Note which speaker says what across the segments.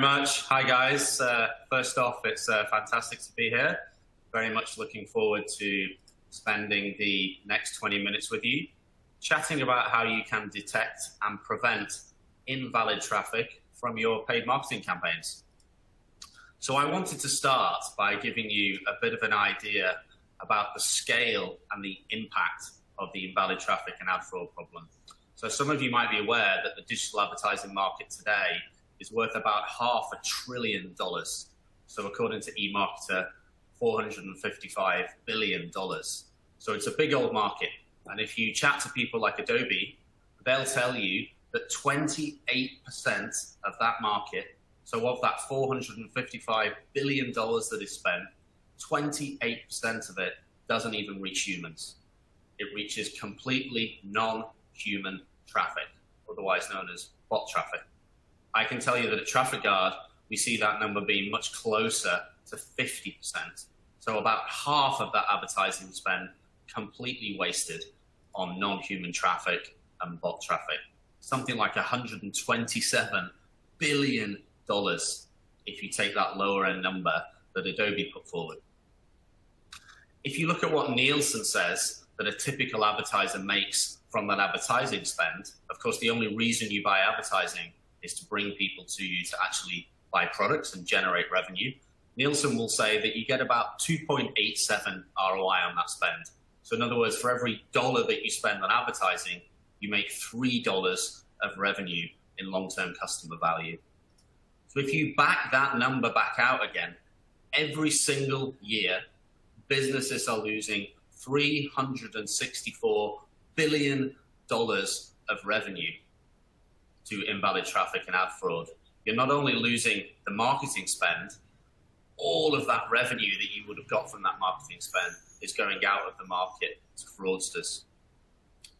Speaker 1: much. Hi, guys. First off, it's fantastic to be here. Very much looking forward to spending the next 20 minutes with you, chatting about how you can detect and prevent invalid traffic from your paid marketing campaigns. So I wanted to start by giving you a bit of an idea about the scale and the impact of the invalid traffic and ad fraud problem. So some of you might be aware that the digital advertising market today is worth about $500 billion. So according to eMarketer, $455 billion. So it's a big old market. And if you chat to people like Adobe, they'll tell you that 28% of that market, so of that $455 billion that is spent, 28% of it doesn't even reach humans. It reaches completely non-human traffic, otherwise known as bot traffic. I can tell you that at TrafficGuard, we see that number being much closer to 50%. So about half of that advertising spend completely wasted on non-human traffic and bot traffic. Something like $127 billion if you take that lower end number that Adobe put forward. If you look at what Nielsen says that a typical advertiser makes from that advertising spend, of course, the only reason you buy advertising is to bring people to you to actually buy products and generate revenue. Nielsen will say that you get about 2.87 ROI on that spend. So in other words, for every dollar that you spend on advertising, you make $3 of revenue in long-term customer value. So if you back that number back out again, every single year, businesses are losing $364 billion of revenue to invalid traffic and ad fraud. You're not only losing the marketing spend, all of that revenue that you would have got from that marketing spend is going out of the market to fraudsters.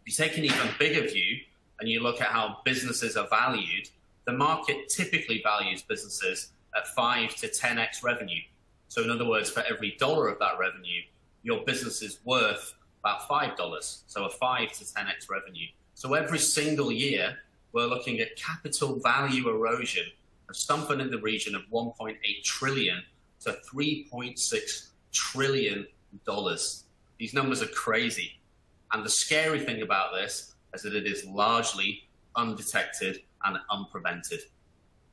Speaker 1: If you take an even bigger view and you look at how businesses are valued, the market typically values businesses at 5 to 10x revenue. So in other words, for every dollar of that revenue, your business is worth about $5. So a 5 to 10x revenue. So every single year, we're looking at capital value erosion of something in the region of $1.8 trillion to $3.6 trillion. These numbers are crazy. And the scary thing about this is that it is largely undetected and unprevented.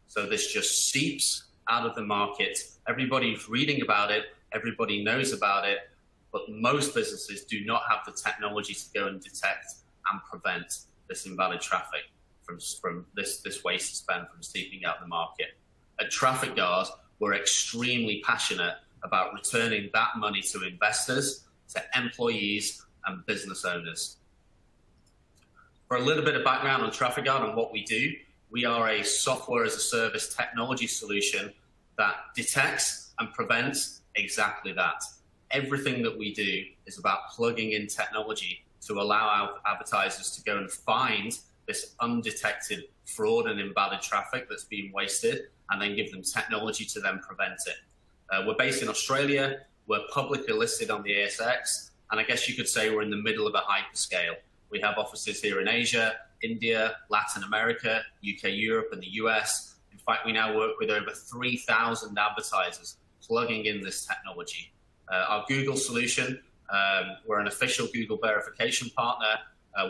Speaker 1: So this just seeps out of the market. Everybody's reading about it. Everybody knows about it. But most businesses do not have the technology to go and detect and prevent this invalid traffic from this wasted spend from seeping out the market. At TrafficGuard, we're extremely passionate about returning that money to investors, to employees, and business owners. For a little bit of background on TrafficGuard and what we do, we are a software as a service technology solution that detects and prevents exactly that. Everything that we do is about plugging in technology to allow our advertisers to go and find this undetected fraud and invalid traffic that's being wasted, and then give them technology to then prevent it. We're based in Australia, we're publicly listed on the ASX, and I guess you could say we're in the middle of a hyperscale. We have offices here in Asia, India, Latin America, UK, Europe, and the US. In fact, we now work with over 3,000 advertisers plugging in this technology. Our Google solution, we're an official Google verification partner.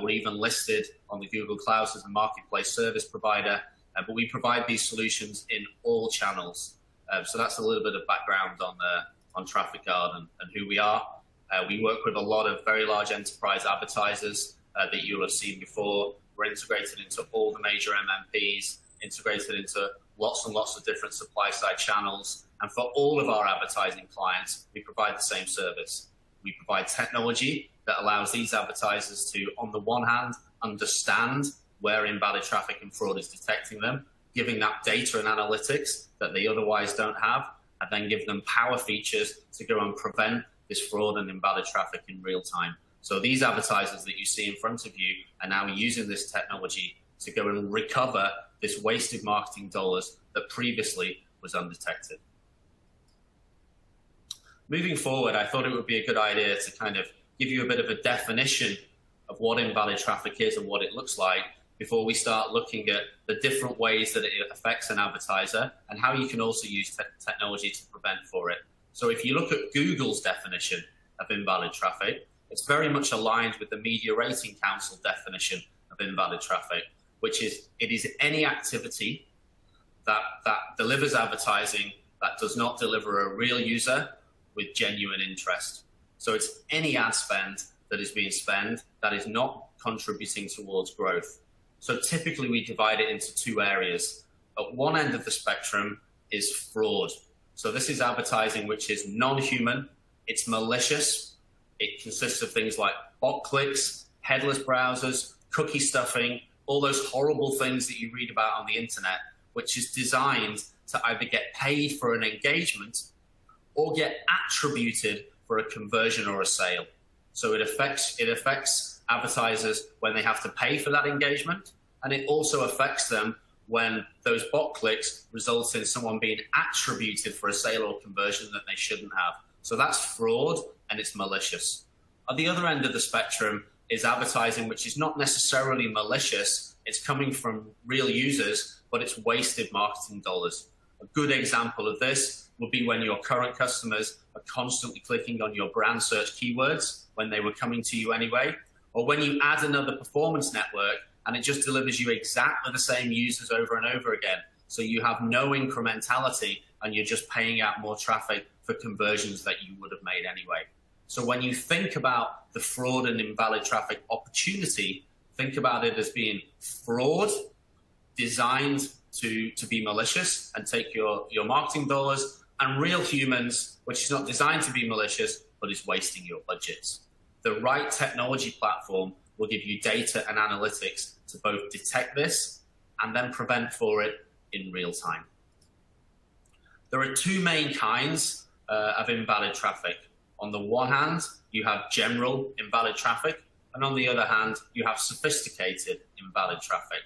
Speaker 1: We're even listed on the Google Cloud as a marketplace service provider, but we provide these solutions in all channels. So that's a little bit of background on TrafficGuard and who we are. We work with a lot of very large enterprise advertisers that you'll have seen before. We're integrated into all the major MMPs, integrated into lots and lots of different supply side channels. And for all of our advertising clients, we provide the same service. We provide technology that allows these advertisers to, on the one hand, understand where invalid traffic and fraud is detecting them, giving that data and analytics that they otherwise don't have, and then give them power features to go and prevent this fraud and invalid traffic in real time. So these advertisers that you see in front of you are now using this technology to go and recover this wasted marketing dollars that previously was undetected. Moving forward, I thought it would be a good idea to kind of give you a bit of a definition of what invalid traffic is and what it looks like, before we start looking at the different ways that it affects an advertiser and how you can also use technology to prevent for it. So if you look at Google's definition of invalid traffic, it's very much aligned with the Media Rating Council definition of invalid traffic, which is it is any activity that delivers advertising that does not deliver a real user with genuine interest. So it's any ad spend that is being spent that is not contributing towards growth. So typically we divide it into two areas. At one end of the spectrum is fraud. So this is advertising which is non-human, it's malicious, it consists of things like bot clicks, headless browsers, cookie stuffing, all those horrible things that you read about on the internet, which is designed to either get paid for an engagement or get attributed for a conversion or a sale. So it affects advertisers when they have to pay for that engagement, and it also affects them when those bot clicks result in someone being attributed for a sale or conversion that they shouldn't have. So that's fraud, and it's malicious. At the other end of the spectrum is advertising which is not necessarily malicious, it's coming from real users, but it's wasted marketing dollars. A good example of this would be when your current customers are constantly clicking on your brand search keywords when they were coming to you anyway, or when you add another performance network and it just delivers you exactly the same users over and over again. So you have no incrementality and you're just paying out more traffic for conversions that you would have made anyway. So when you think about the fraud and invalid traffic opportunity, think about it as being fraud designed to be malicious and take your marketing dollars, and real humans, which is not designed to be malicious, but is wasting your budgets. The right technology platform will give you data and analytics to both detect this and then prevent for it in real time. There are two main kinds of invalid traffic. On the one hand, you have general invalid traffic, and on the other hand, you have sophisticated invalid traffic.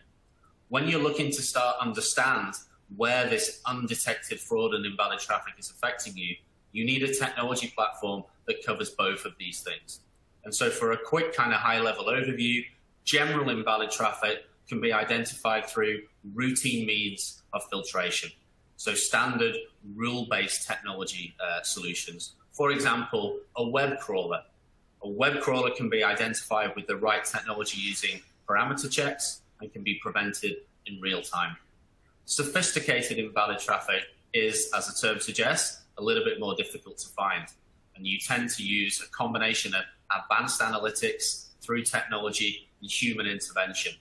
Speaker 1: When you're looking to start understand where this undetected fraud and invalid traffic is affecting you, you need a technology platform that covers both of these things. And so for a quick kind of high-level overview, general invalid traffic can be identified through routine means of filtration. So standard rule-based technology solutions. For example, a web crawler. A web crawler can be identified with the right technology using parameter checks and can be prevented in real time. Sophisticated invalid traffic is, as the term suggests, a little bit more difficult to find. And you tend to use a combination of advanced analytics through technology and human intervention.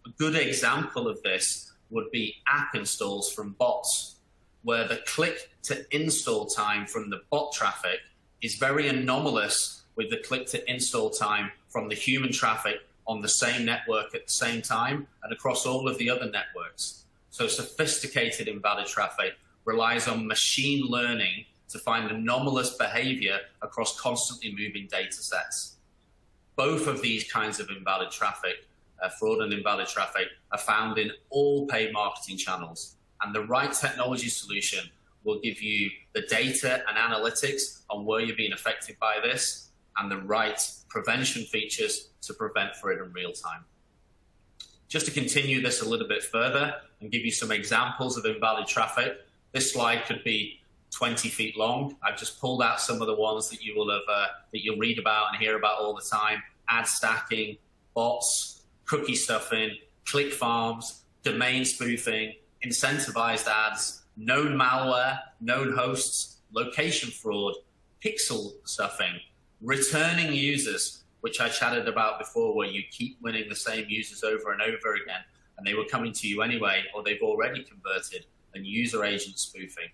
Speaker 1: A good example of this would be app installs from bots, where the click to install time from the bot traffic is very anomalous with the click to install time from the human traffic on the same network at the same time and across all of the other networks. So sophisticated invalid traffic relies on machine learning to find anomalous behavior across constantly moving data sets. Both of these kinds of invalid traffic, fraud and invalid traffic, are found in all paid marketing channels. And the right technology solution will give you the data and analytics on where you're being affected by this and the right prevention features to prevent for it in real time. Just to continue this a little bit further and give you some examples of invalid traffic, this slide could be 20 feet long. I've just pulled out some of the ones that you will have, that you'll read about and hear about all the time: ad stacking, bots, cookie stuffing, click farms, domain spoofing, incentivized ads, known malware, known hosts, location fraud, pixel stuffing, returning users, which I chatted about before, where you keep winning the same users over and over again, and they were coming to you anyway, or they've already converted, and user agent spoofing.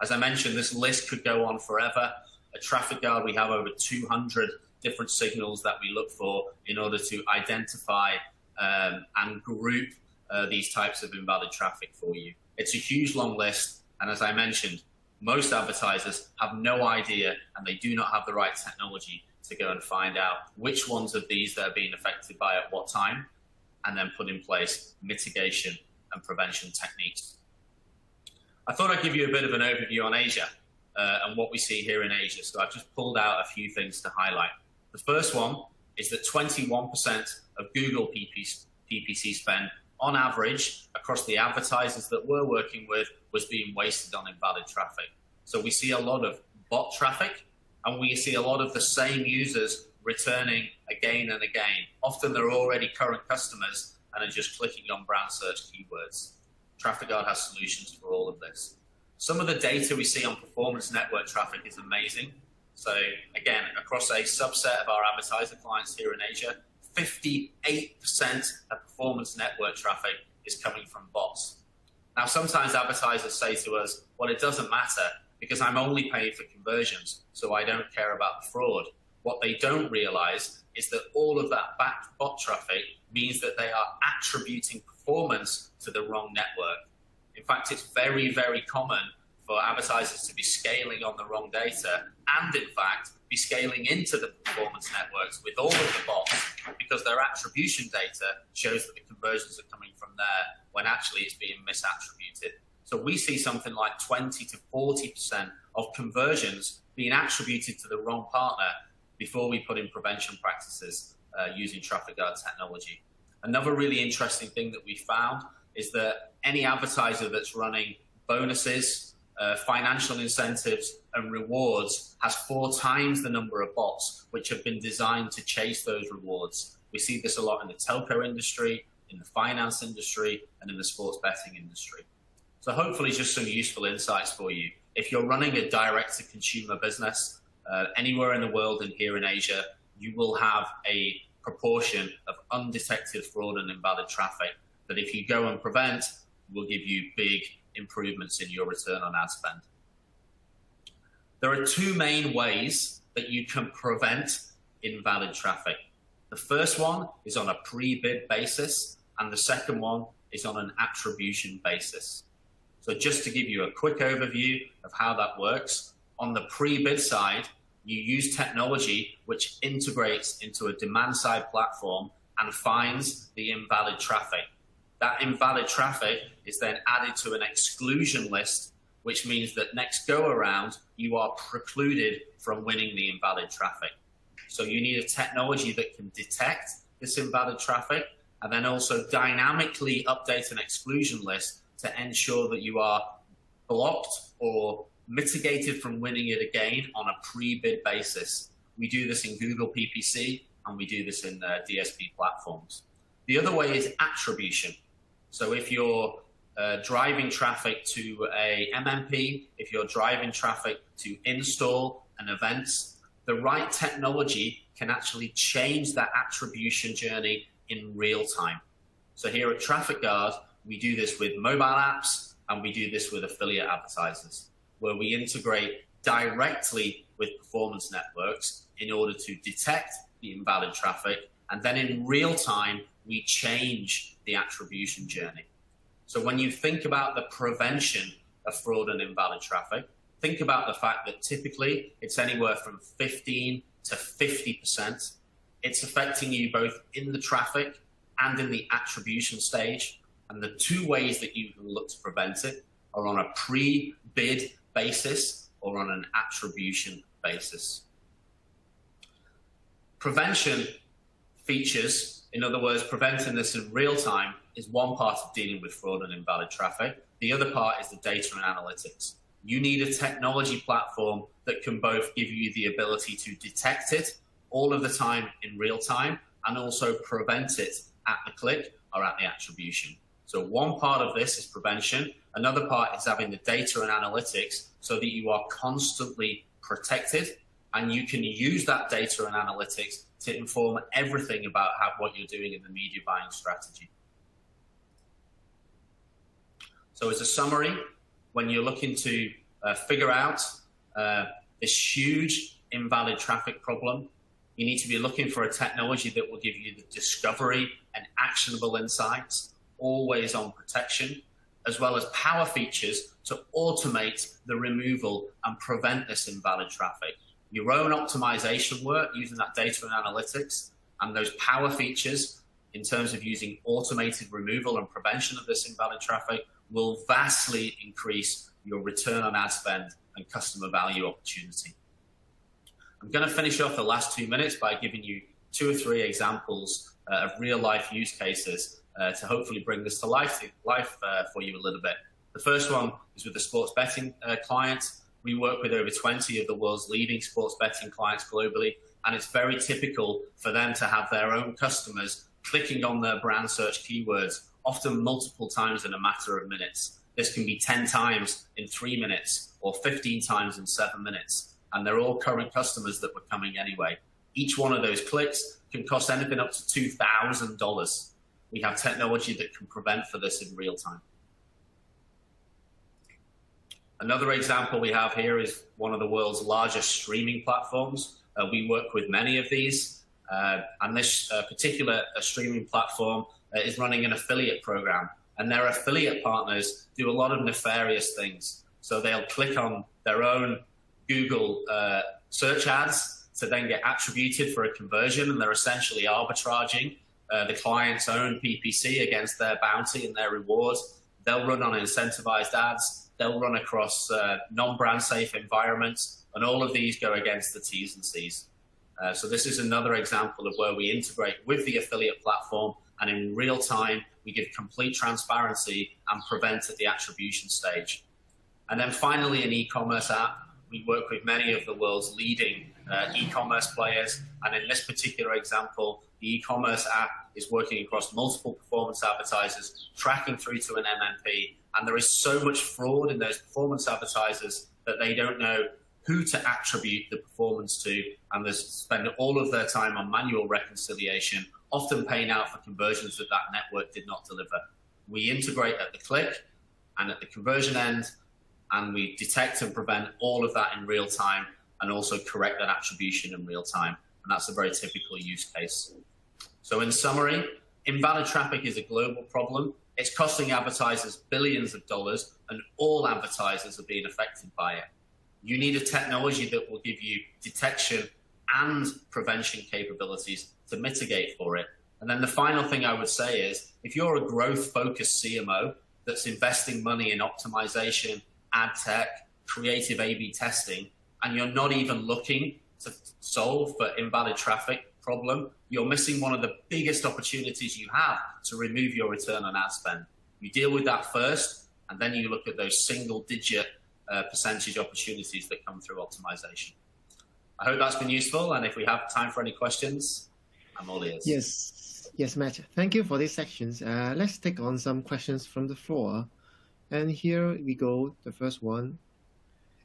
Speaker 1: As I mentioned, this list could go on forever. At TrafficGuard, we have over 200 different signals that we look for in order to identify and group these types of invalid traffic for you. It's a huge long list, and as I mentioned, most advertisers have no idea and they do not have the right technology to go and find out which ones of these they're being affected by at what time, and then put in place mitigation and prevention techniques. I thought I'd give you a bit of an overview on Asia and what we see here in Asia. So I've just pulled out a few things to highlight. The first one is that 21% of Google PPC spend on average across the advertisers that we're working with was being wasted on invalid traffic. So we see a lot of bot traffic, and we see a lot of the same users returning again and again. Often they're already current customers and are just clicking on brand search keywords. TrafficGuard has solutions for all of this. Some of the data we see on performance network traffic is amazing. So again, across a subset of our advertiser clients here in Asia, 58% of performance network traffic is coming from bots. Now, sometimes advertisers say to us, well, it doesn't matter because I'm only paid for conversions, so I don't care about the fraud. What they don't realize is that all of that backed bot traffic means that they are attributing performance to the wrong network. In fact, it's very, very common for advertisers to be scaling on the wrong data and, in fact, be scaling into the performance networks with all of the bots because their attribution data shows that the conversions are coming from there when actually it's being misattributed. So we see something like 20 to 40% of conversions being attributed to the wrong partner before we put in prevention practices using TrafficGuard technology. Another really interesting thing that we found is that any advertiser that's running bonuses, financial incentives and rewards has 4 times the number of bots which have been designed to chase those rewards. We see this a lot in the telco industry, in the finance industry, and in the sports betting industry. So hopefully just some useful insights for you. If you're running a direct-to-consumer business anywhere in the world and here in Asia, you will have a proportion of undetected fraud and invalid traffic that if you go and prevent, will give you big improvements in your return on ad spend. There are 2 main ways that you can prevent invalid traffic. The first one is on a pre-bid basis, and the second one is on an attribution basis. So just to give you a quick overview of how that works, on the pre-bid side, you use technology which integrates into a demand-side platform and finds the invalid traffic. That invalid traffic is then added to an exclusion list, which means that next go around, you are precluded from winning the invalid traffic. So you need a technology that can detect this invalid traffic and then also dynamically update an exclusion list to ensure that you are blocked or mitigated from winning it again on a pre-bid basis. We do this in Google PPC and we do this in DSP platforms. The other way is attribution. So if you're driving traffic to a MMP, if you're driving traffic to install and events, the right technology can actually change that attribution journey in real time. So here at TrafficGuard, we do this with mobile apps and we do this with affiliate advertisers, where we integrate directly with performance networks in order to detect the invalid traffic, and then in real time, we change the attribution journey. So when you think about the prevention of fraud and invalid traffic, think about the fact that typically it's anywhere from 15 to 50%. It's affecting you both in the traffic and in the attribution stage. And the 2 ways that you can look to prevent it are on a pre-bid basis or on an attribution basis. Prevention features, in other words, preventing this in real time, is one part of dealing with fraud and invalid traffic. The other part is the data and analytics. You need a technology platform that can both give you the ability to detect it all of the time in real time and also prevent it at the click or at the attribution. So one part of this is prevention. Another part is having the data and analytics so that you are constantly protected and you can use that data and analytics to inform everything about what you're doing in the media buying strategy. So as a summary, when you're looking to figure out this huge invalid traffic problem, you need to be looking for a technology that will give you the discovery and actionable insights, always on protection, as well as power features to automate the removal and prevent this invalid traffic. Your own optimization work using that data and analytics and those power features in terms of using automated removal and prevention of this invalid traffic will vastly increase your return on ad spend and customer value opportunity. I'm going to finish off the last 2 minutes by giving you 2 or 3 examples of real-life use cases to hopefully bring this to life for you a little bit. The first one is with the sports betting client. We work with over 20 of the world's leading sports betting clients globally, and it's very typical for them to have their own customers clicking on their brand search keywords, often multiple times in a matter of minutes. This can be 10 times in 3 minutes or 15 times in 7 minutes. And they're all current customers that were coming anyway. Each one of those clicks can cost anything up to $2,000. We have technology that can prevent for this in real time. Another example we have here is one of the world's largest streaming platforms. We work with many of these, and this particular streaming platform is running an affiliate program, and their affiliate partners do a lot of nefarious things. So they'll click on their own Google search ads to then get attributed for a conversion, and they're essentially arbitraging the client's own PPC against their bounty and their rewards. They'll run on incentivized ads. They'll run across non-brand safe environments, and all of these go against the T's and C's. So this is another example of where we integrate with the affiliate platform, and in real time, we give complete transparency and prevent at the attribution stage. And then finally, an e-commerce app. We work with many of the world's leading e-commerce players, and in this particular example, the e-commerce app is working across multiple performance advertisers, tracking through to an MMP, and there is so much fraud in those performance advertisers that they don't know who to attribute the performance to, and they spend all of their time on manual reconciliation, often paying out for conversions that that network did not deliver. We integrate at the click and at the conversion end, and we detect and prevent all of that in real time, and also correct that attribution in real time. And that's a very typical use case. So in summary, invalid traffic is a global problem. It's costing advertisers billions of dollars, and all advertisers are being affected by it. You need a technology that will give you detection and prevention capabilities to mitigate for it. And then the final thing I would say is, if you're a growth-focused CMO that's investing money in optimization, ad tech, creative A/B testing, and you're not even looking to solve for invalid traffic problem, you're missing one of the biggest opportunities you have to remove your return on ad spend. You deal with that first, and then you look at those single-digit percentage opportunities that come through optimization. I hope that's been useful, and if we have time for any questions, I'm all ears.
Speaker 2: Yes, Matt. Thank you for these sections. Let's take on some questions from the floor. And here we go, the first one.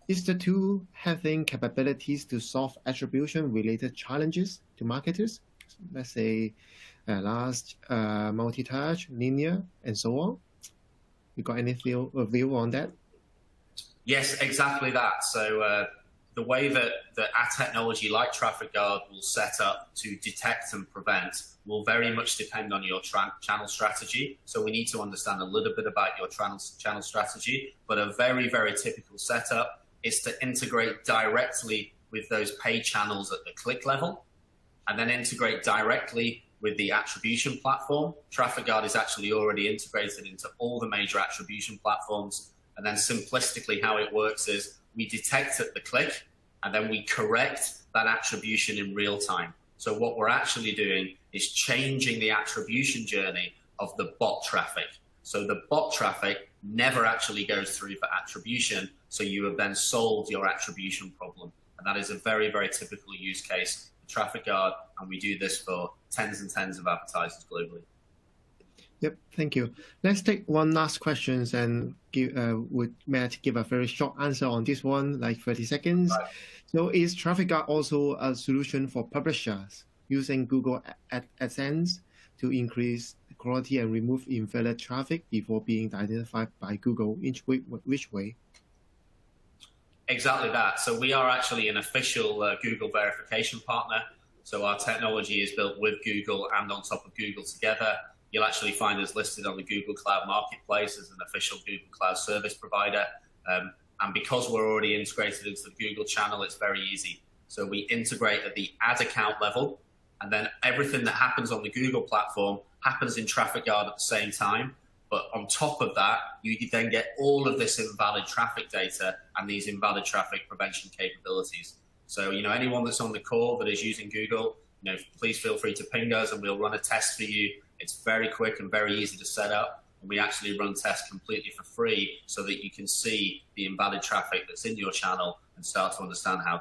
Speaker 2: Is the tool having capabilities to solve attribution-related challenges to marketers? Let's say last, multi-touch, linear, and so on. You got any view on that?
Speaker 1: Yes, exactly that. So the way that our technology like TrafficGuard will set up to detect and prevent will very much depend on your channel strategy. So we need to understand a little bit about your channel strategy, but a very, very typical setup is to integrate directly with those paid channels at the click level, and then integrate directly with the attribution platform. TrafficGuard is actually already integrated into all the major attribution platforms. And then simplistically, how it works is we detect at the click, and then we correct that attribution in real time. So what we're actually doing is changing the attribution journey of the bot traffic. So the bot traffic never actually goes through for attribution, so you have then solved your attribution problem. And that is a very, very typical use case for TrafficGuard, and we do this for tens and tens of advertisers globally.
Speaker 2: Yep, thank you. Let's take one last question, and would Matt give a very short answer on this one, like 30 seconds? Right. So is TrafficGuard also a solution for publishers using Google AdSense to increase the quality and remove invalid traffic before being identified by Google? Which way?
Speaker 1: Exactly that. So we are actually an official Google verification partner. So our technology is built with Google and on top of Google together. You'll actually find us listed on the Google Cloud Marketplace as an official Google Cloud service provider. And because we're already integrated into the Google channel, it's very easy. So we integrate at the ad account level, and then everything that happens on the Google platform happens in TrafficGuard at the same time. But on top of that, you then get all of this invalid traffic data and these invalid traffic prevention capabilities. So, anyone that's on the call that is using Google, please feel free to ping us and we'll run a test for you. It's very quick and very easy to set up. And we actually run tests completely for free so that you can see the invalid traffic that's in your channel and start to understand how